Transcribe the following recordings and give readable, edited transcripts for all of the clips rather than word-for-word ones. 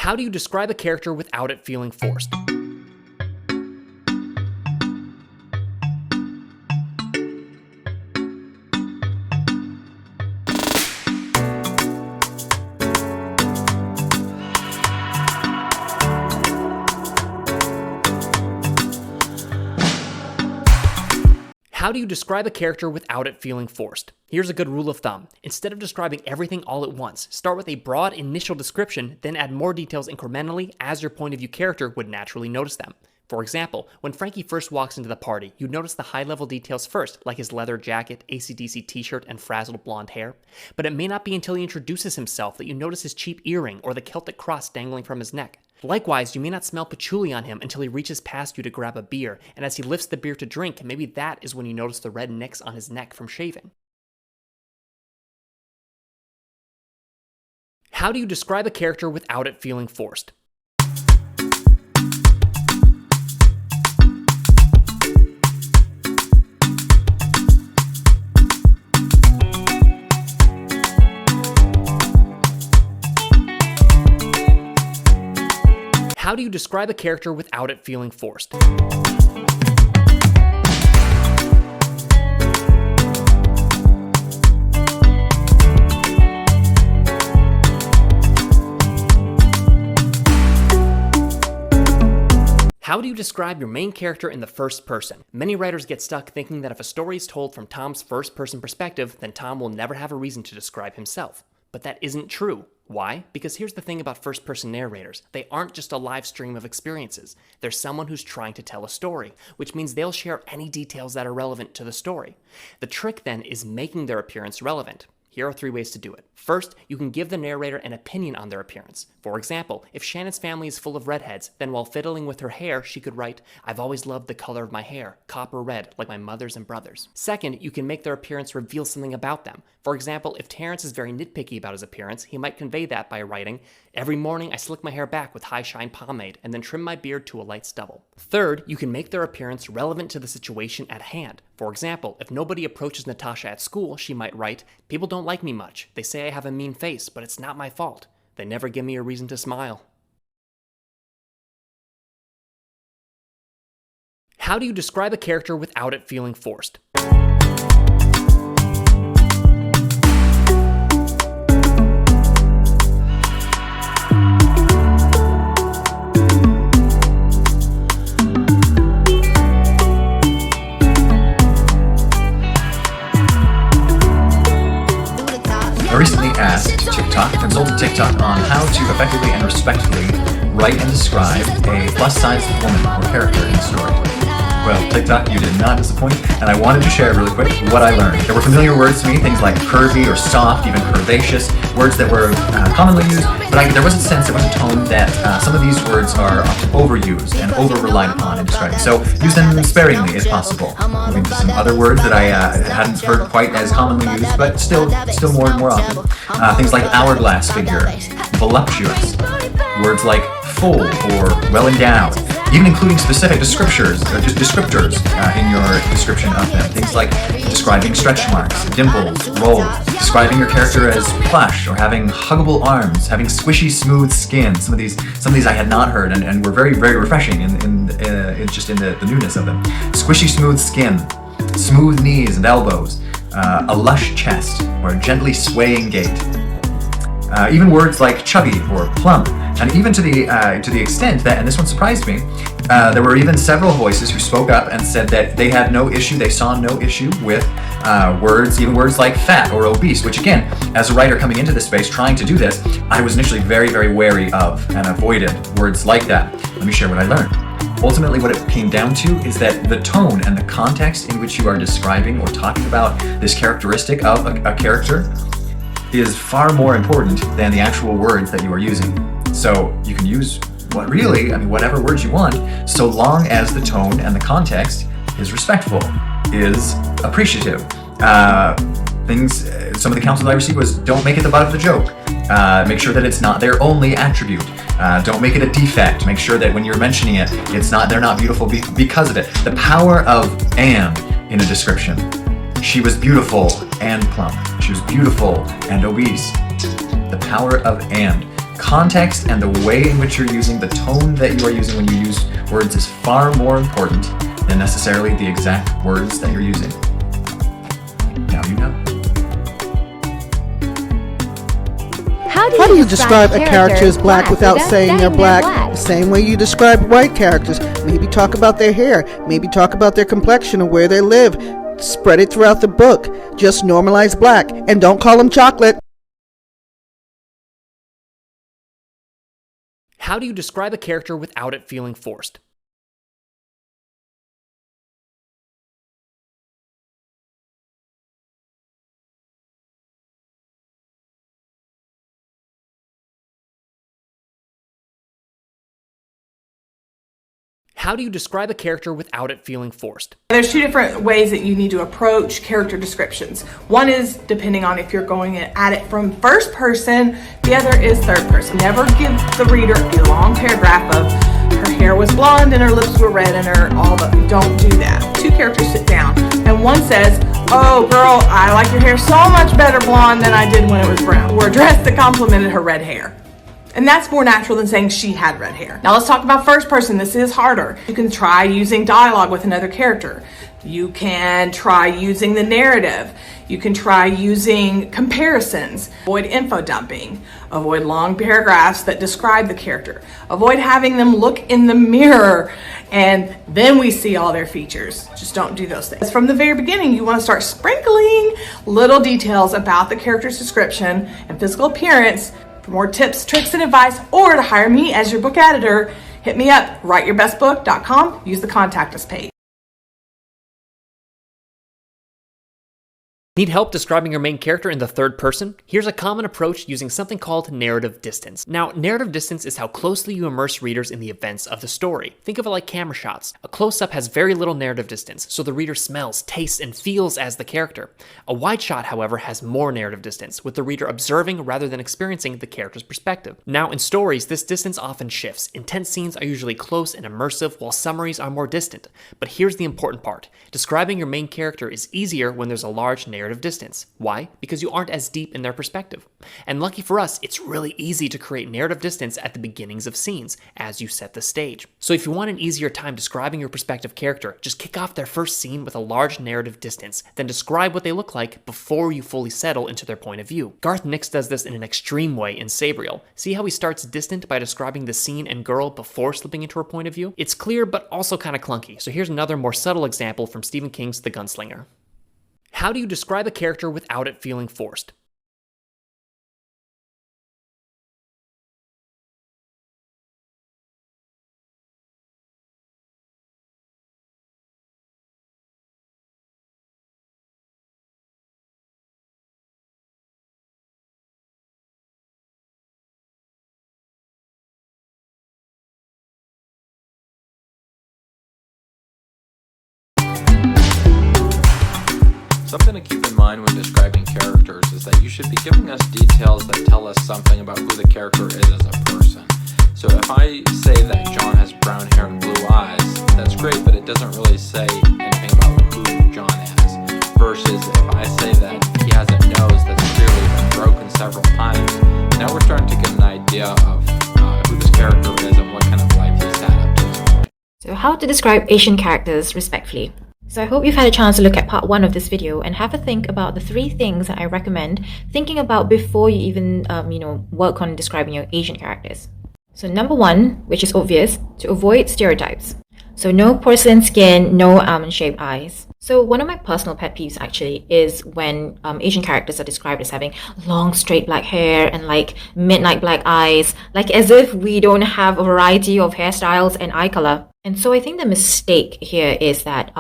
How do you describe a character without it feeling forced? How do you describe a character without it feeling forced? Here's a good rule of thumb. Instead of describing everything all at once, start with a broad initial description, then add more details incrementally as your point of view character would naturally notice them. For example, when Frankie first walks into the party, you notice the high-level details first, like his leather jacket, AC/DC t-shirt, and frazzled blonde hair. But it may not be until he introduces himself that you notice his cheap earring or the Celtic cross dangling from his neck. Likewise, you may not smell patchouli on him until he reaches past you to grab a beer, and as he lifts the beer to drink, maybe that is when you notice the red nicks on his neck from shaving. How do you describe a character without it feeling forced? How do you describe a character without it feeling forced? How do you describe your main character in the first person? Many writers get stuck thinking that if a story is told from Tom's first-person perspective, then Tom will never have a reason to describe himself. But that isn't true. Why? Because here's the thing about first-person narrators. They aren't just a live stream of experiences. They're someone who's trying to tell a story, which means they'll share any details that are relevant to the story. The trick then is making their appearance relevant. Here are 3 ways to do it. First, you can give the narrator an opinion on their appearance. For example, if Shannon's family is full of redheads, then while fiddling with her hair, she could write, "I've always loved the color of my hair, copper red, like my mother's and brother's." Second, you can make their appearance reveal something about them. For example, if Terrence is very nitpicky about his appearance, he might convey that by writing, "Every morning I slick my hair back with high shine pomade and then trim my beard to a light stubble." Third, you can make their appearance relevant to the situation at hand. For example, if nobody approaches Natasha at school, she might write, "People don't like me much. They say I have a mean face, but it's not my fault. They never give me a reason to smile." How do you describe a character without it feeling forced? I recently asked consulted TikTok on how to effectively and respectfully write and describe a plus-sized woman or character in a story. Well, TikTok, you did not disappoint, and I wanted to share really quick what I learned. There were familiar words to me, things like curvy or soft, even curvaceous, words that were commonly used, but there was a sense, there was a tone that some of these words are overused and over-relied upon in describing. So use them sparingly if possible. Moving to some other words that I hadn't heard quite as commonly used, but still more and more often. Things like hourglass figure, voluptuous, words like full or well-endowed, even including specific descriptors in your description of them. Things like describing stretch marks, dimples, rolls, describing your character as plush or having huggable arms, having squishy, smooth skin. Some of these I had not heard and were very, very refreshing in the newness of them. Squishy, smooth skin, smooth knees and elbows, a lush chest or a gently swaying gait. Even words like chubby or plump. And even to the extent that, and this one surprised me, there were even several voices who spoke up and said that they had no issue, they saw no issue with even words like fat or obese, which again, as a writer coming into this space trying to do this, I was initially very, very wary of and avoided words like that. Let me share what I learned. Ultimately, what it came down to is that the tone and the context in which you are describing or talking about this characteristic of a character is far more important than the actual words that you are using. So you can use whatever words you want, so long as the tone and the context is respectful, is appreciative. Some of the counsel I received was, don't make it the butt of the joke. Make sure that it's not their only attribute. Don't make it a defect. Make sure that when you're mentioning it, they're not beautiful because of it. The power of "and" in a description. She was beautiful and plump. She was beautiful and obese. The power of "and." Context and the way in which you're using, the tone that you are using when you use words is far more important than necessarily the exact words that you're using. Now you know. How do you describe a character as black without saying they're black? The same way you describe white characters. Maybe talk about their hair, maybe talk about their complexion or where they live. Spread it throughout the book. Just normalize black and don't call them chocolate. How do you describe a character without it feeling forced? How do you describe a character without it feeling forced? There's two different ways that you need to approach character descriptions. One is depending on if you're going at it from first person, the other is third person. Never give the reader a long paragraph of her hair was blonde and her lips were red and her all the, don't do that. Two characters sit down and one says, oh girl, I like your hair so much better blonde than I did when it was brown. Wore a dress that complimented her red hair. And that's more natural than saying she had red hair. Now let's talk about first person. This is harder. You can try using dialogue with another character. You can try using the narrative. You can try using comparisons. Avoid info dumping. Avoid long paragraphs that describe the character. Avoid having them look in the mirror and then we see all their features. Just don't do those things. From the very beginning, you want to start sprinkling little details about the character's description and physical appearance. For more tips, tricks, and advice, or to hire me as your book editor, hit me up, writeyourbestbook.com, use the contact us page. Need help describing your main character in the third person? Here's a common approach using something called narrative distance. Now, narrative distance is how closely you immerse readers in the events of the story. Think of it like camera shots. A close-up has very little narrative distance, so the reader smells, tastes, and feels as the character. A wide shot, however, has more narrative distance, with the reader observing rather than experiencing the character's perspective. Now, in stories, this distance often shifts. Intense scenes are usually close and immersive, while summaries are more distant. But here's the important part. Describing your main character is easier when there's a large narrative distance. Why? Because you aren't as deep in their perspective. And lucky for us, it's really easy to create narrative distance at the beginnings of scenes, as you set the stage. So if you want an easier time describing your perspective character, just kick off their first scene with a large narrative distance, then describe what they look like before you fully settle into their point of view. Garth Nix does this in an extreme way in Sabriel. See how he starts distant by describing the scene and girl before slipping into her point of view? It's clear, but also kind of clunky. So here's another more subtle example from Stephen King's The Gunslinger. How do you describe a character without it feeling forced? Something to keep in mind when describing characters is that you should be giving us details that tell us something about who the character is as a person. So if I say that John has brown hair and blue eyes, that's great, but it doesn't really say anything about who John is. Versus if I say that he has a nose that's clearly been broken several times, now we're starting to get an idea of who this character is and what kind of life he's had up to this point. So how to describe Asian characters respectfully. So I hope you've had a chance to look at part 1 of this video and have a think about the 3 things that I recommend thinking about before you even work on describing your Asian characters. So number 1, which is obvious, to avoid stereotypes. So no porcelain skin, no almond-shaped eyes. So one of my personal pet peeves actually is when Asian characters are described as having long straight black hair and like midnight black eyes, like as if we don't have a variety of hairstyles and eye color. And so I think the mistake here is that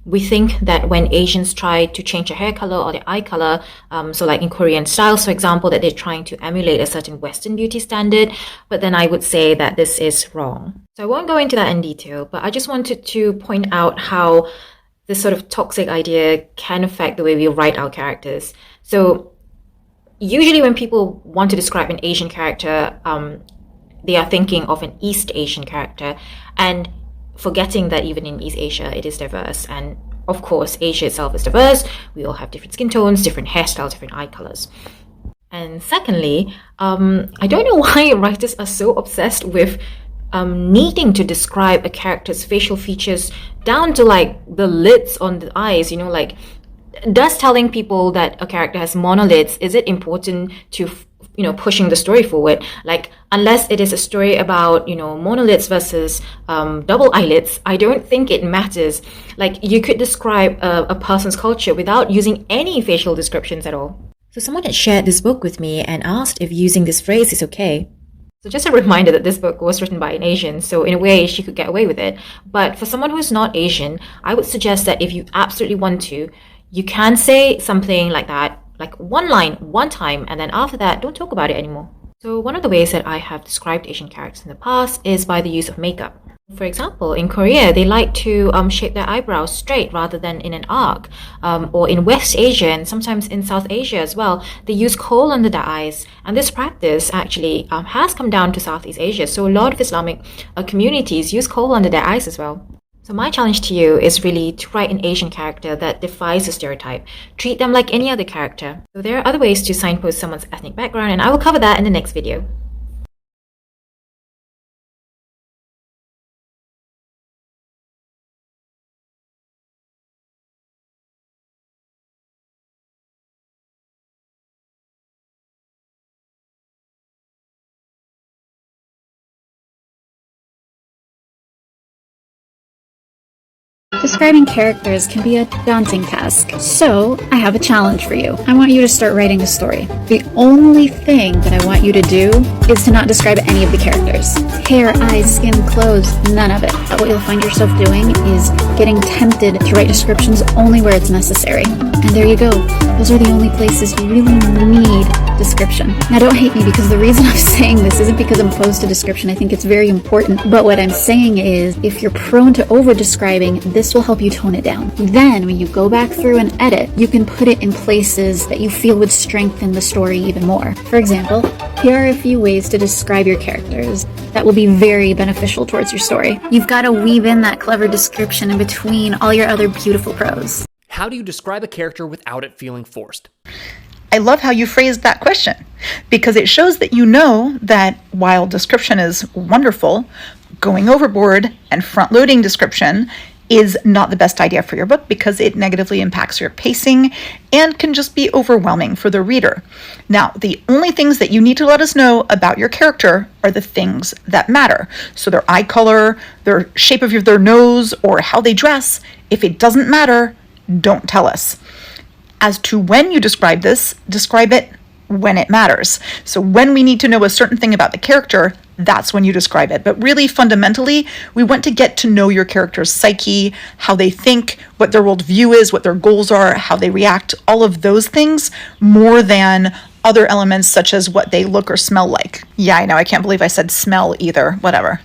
we think that when Asians try to change their hair color or their eye color, so like in Korean styles, for example, that they're trying to emulate a certain Western beauty standard, but then I would say that this is wrong. So I won't go into that in detail, but I just wanted to point out how this sort of toxic idea can affect the way we write our characters. So usually when people want to describe an Asian character, they are thinking of an East Asian character and forgetting that even in East Asia, it is diverse. And of course, Asia itself is diverse. We all have different skin tones, different hairstyles, different eye colors. And secondly, I don't know why writers are so obsessed with needing to describe a character's facial features down to like the lids on the eyes, like does telling people that a character has monolids, is it important to pushing the story forward? Like, unless it is a story about monolids versus double eyelids, I don't think it matters. Like, you could describe a person's culture without using any facial descriptions at all. So someone had shared this book with me and asked if using this phrase is okay. So just a reminder that this book was written by an Asian, so in a way she could get away with it. But for someone who's not Asian, I would suggest that if you absolutely want to, you can say something like that, like one line, one time, and then after that, don't talk about it anymore. So one of the ways that I have described Asian characters in the past is by the use of makeup. For example, in Korea, they like to shape their eyebrows straight rather than in an arc. Or in West Asia and sometimes in South Asia as well, they use kohl under their eyes. And this practice actually has come down to Southeast Asia. So a lot of Islamic communities use kohl under their eyes as well. So my challenge to you is really to write an Asian character that defies the stereotype. Treat them like any other character. So there are other ways to signpost someone's ethnic background, and I will cover that in the next video. Describing characters can be a daunting task, so I have a challenge for you. I want you to start writing a story. The only thing that I want you to do is to not describe any of the characters. Hair, eyes, skin, clothes, none of it. But what you'll find yourself doing is getting tempted to write descriptions only where it's necessary. And there you go. Those are the only places you really need description. Now don't hate me, because the reason I'm saying this isn't because I'm opposed to description. I think it's very important. But what I'm saying is, if you're prone to over-describing, this will help you tone it down. Then when you go back through and edit, you can put it in places that you feel would strengthen the story even more. For example, here are a few ways to describe your characters that will be very beneficial towards your story. You've got to weave in that clever description in between all your other beautiful prose. How do you describe a character without it feeling forced? I love how you phrased that question, because it shows that you know that while description is wonderful, going overboard and front-loading description is not the best idea for your book, because it negatively impacts your pacing and can just be overwhelming for the reader. Now, the only things that you need to let us know about your character are the things that matter. So their eye color, their shape of their nose, or how they dress. If it doesn't matter, don't tell us. As to when you describe this, describe it when it matters. So when we need to know a certain thing about the character, that's when you describe it. But really, fundamentally, we want to get to know your character's psyche, how they think, what their worldview is, what their goals are, how they react, all of those things, more than other elements such as what they look or smell like. Yeah, I know, I can't believe I said smell either. Whatever.